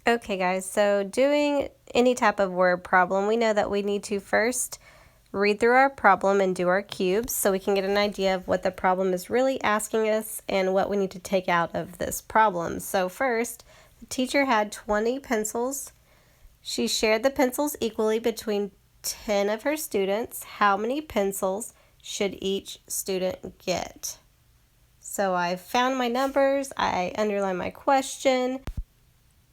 Okay guys, so doing any type of word problem, we know that we need to first read through our problem and do our cubes so we can get an idea of what the problem is really asking us and what we need to take out of this problem. So first, the teacher had 20 pencils. She shared the pencils equally between 10 of her students. How many pencils should each student get? So I found my numbers, I underlined my question.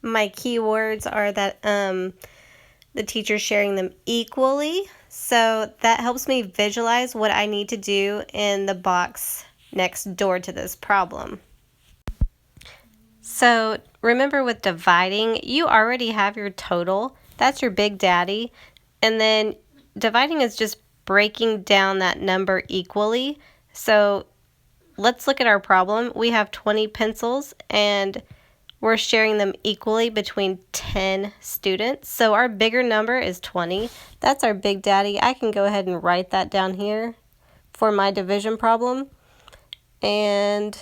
My keywords are that the teacher's sharing them equally. So that helps me visualize what I need to do in the box next door to this problem. So remember with dividing, you already have your total. That's your big daddy. And then dividing is just breaking down that number equally. So let's look at our problem. We have 20 pencils and we're sharing them equally between 10 students. So our bigger number is 20. That's our big daddy. I can go ahead and write that down here for my division problem. And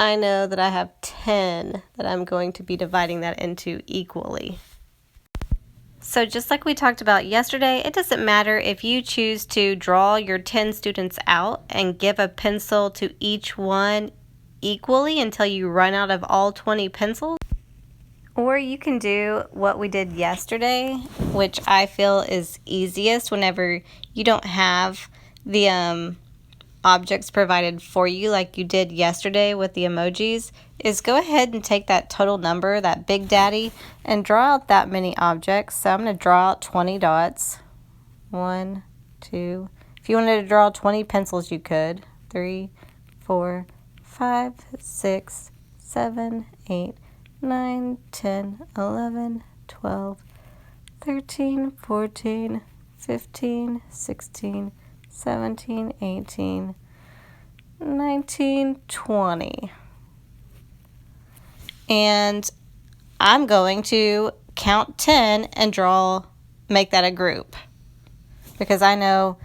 I know that I have 10 that I'm going to be dividing that into equally. So just like we talked about yesterday, it doesn't matter if you choose to draw your 10 students out and give a pencil to each one equally until you run out of all 20 pencils. Or you can do what we did yesterday, which I feel is easiest whenever you don't have the objects provided for you like you did yesterday with the emojis, is go ahead and take that total number, that big daddy, and draw out that many objects. So I'm going to draw out 20 dots. 1, 2. If you wanted to draw 20 pencils, you could. 3, 4, 5, 6, 7, 8, 9, 10, 11, 12, 13, 14, 15, 16, 17, 18, 19, 20. And I'm going to count 10 and make that a group. Because I know,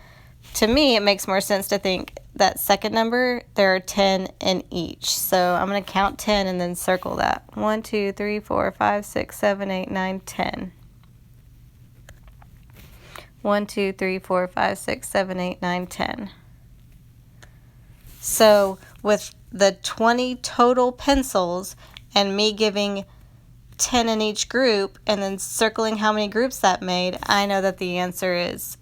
to me, it makes more sense to think that second number, there are 10 in each. So I'm going to count 10 and then circle that. 1, 2, 3, 4, 5, 6, 7, 8, 9, 10. 1, 2, 3, 4, 5, 6, 7, 8, 9, 10. So with the 20 total pencils and me giving 10 in each group and then circling how many groups that made, I know that the answer is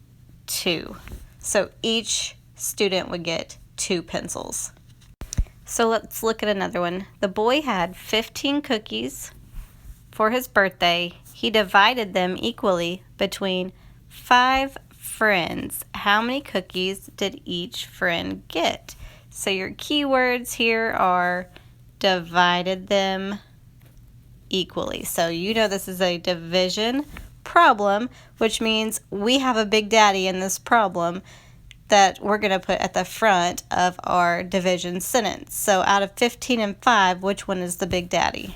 2. So each student would get 2 pencils. So let's look at another one. The boy had 15 cookies for his birthday. He divided them equally between 5 friends. How many cookies did each friend get? So your keywords here are divided them equally. So you know this is a division problem, which means we have a big daddy in this problem that we're going to put at the front of our division sentence. So out of 15 and 5, which one is the big daddy?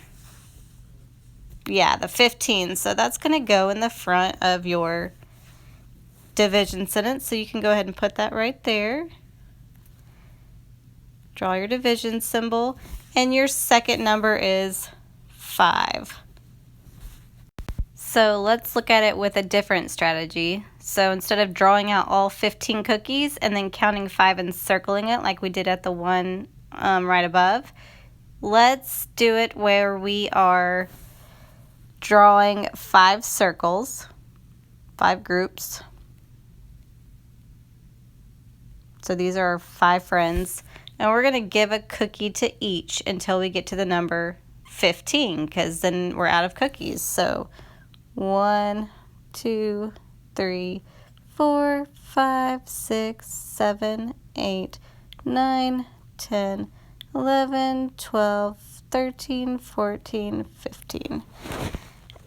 Yeah, the 15. So that's going to go in the front of your division sentence. So you can go ahead and put that right there. Draw your division symbol. And your second number is 5. So let's look at it with a different strategy. So instead of drawing out all 15 cookies and then counting 5 and circling it like we did at the one right above, let's do it where we are drawing 5 circles, 5 groups. So these are our 5 friends. And we're going to give a cookie to each until we get to the number 15, because then we're out of cookies. So 1, 2, 3, 4, 5, 6, 7, 8, 9, 10, 11, 12, 13, 14, 15.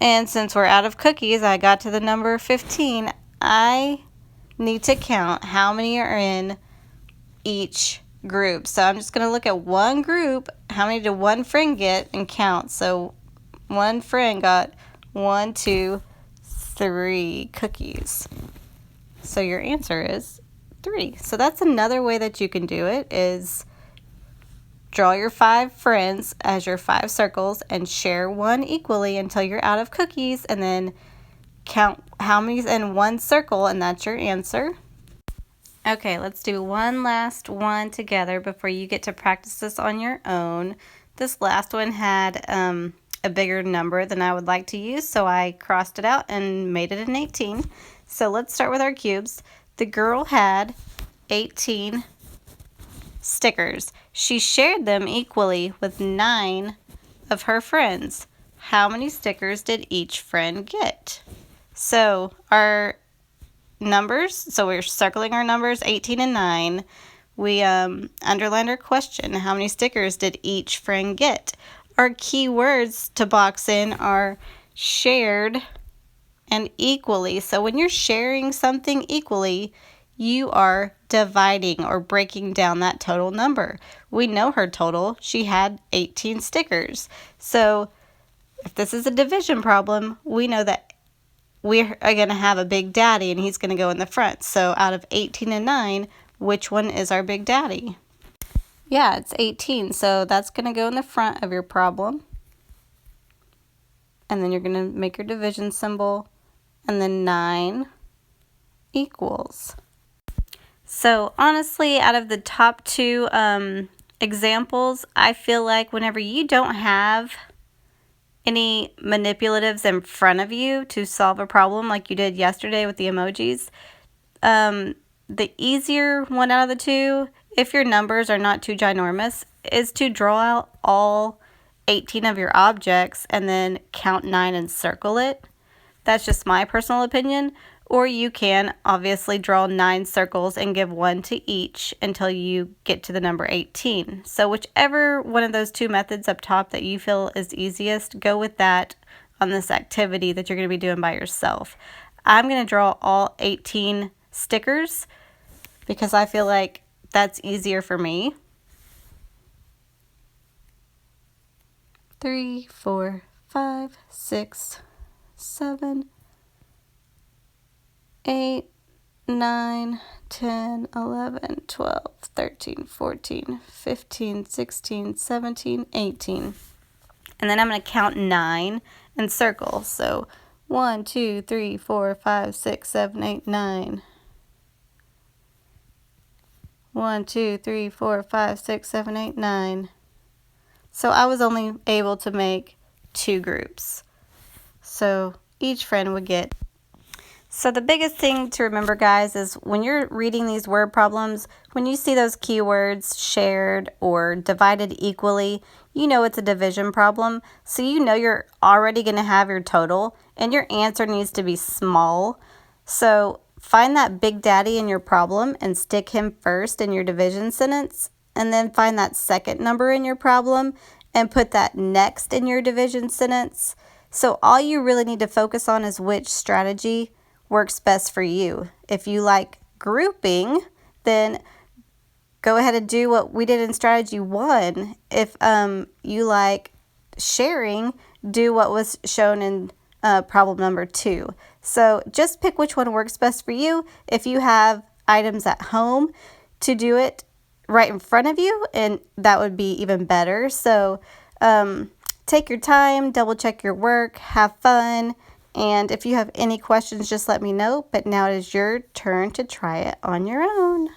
And since we're out of cookies, I got to the number 15. I need to count how many are in each group. So I'm just going to look at one group. How many did one friend get and count? So one friend got 1, 2, 3 cookies. So your answer is 3. So that's another way that you can do it, is Draw your 5 friends as your 5 circles and share one equally until you're out of cookies, and then count how many's in one circle, and that's your answer. Okay, let's do one last one together before you get to practice this on your own. This last one had a bigger number than I would like to use, so I crossed it out and made it an 18. So let's start with our cubes. The girl had 18 stickers. She shared them equally with 9 of her friends. How many stickers did each friend get? So our numbers, so we're circling our numbers 18 and 9. We underlined our question, how many stickers did each friend get? Our key words to box in are shared and equally. So when you're sharing something equally, you are dividing or breaking down that total number. We know her total. She had 18 stickers. So if this is a division problem, we know that we are going to have a Big Daddy, and he's going to go in the front. So out of 18 and 9, which one is our Big Daddy? Yeah, it's 18. So that's going to go in the front of your problem. And then you're going to make your division symbol. And then 9 equals. So honestly, out of the top 2 examples, I feel like whenever you don't have any manipulatives in front of you to solve a problem like you did yesterday with the emojis, the easier one out of the 2, if your numbers are not too ginormous, is to draw out all 18 of your objects and then count 9 and circle it. That's just my personal opinion. Or you can obviously draw 9 circles and give 1 to each until you get to the number 18. So whichever one of those 2 methods up top that you feel is easiest, go with that on this activity that you're going to be doing by yourself. I'm going to draw all 18 stickers because I feel like that's easier for me. 3, 4, 5, 6, 7, 8, 9, 10, 11, 12, 13, 14, 15, 16, 17, 18. And then I'm going to count 9 and circle. So 1, 2, 3, 4, 5, 6, 7, 8, 9. 1, 2, 3, 4, 5, 6, 7, 8, 9. So I was only able to make 2 groups. So each friend would get. So the biggest thing to remember, guys, is when you're reading these word problems, when you see those keywords shared or divided equally, you know it's a division problem. So you know you're already going to have your total, and your answer needs to be small. So find that Big Daddy in your problem and stick him first in your division sentence, and then find that second number in your problem and put that next in your division sentence. So all you really need to focus on is which strategy works best for you. If you like grouping, then go ahead and do what we did in strategy 1. If you like sharing, do what was shown in problem number 2. So just pick which one works best for you. If you have items at home to do it right in front of you, and that would be even better. So take your time, double check your work, have fun. And if you have any questions, just let me know. But now it is your turn to try it on your own.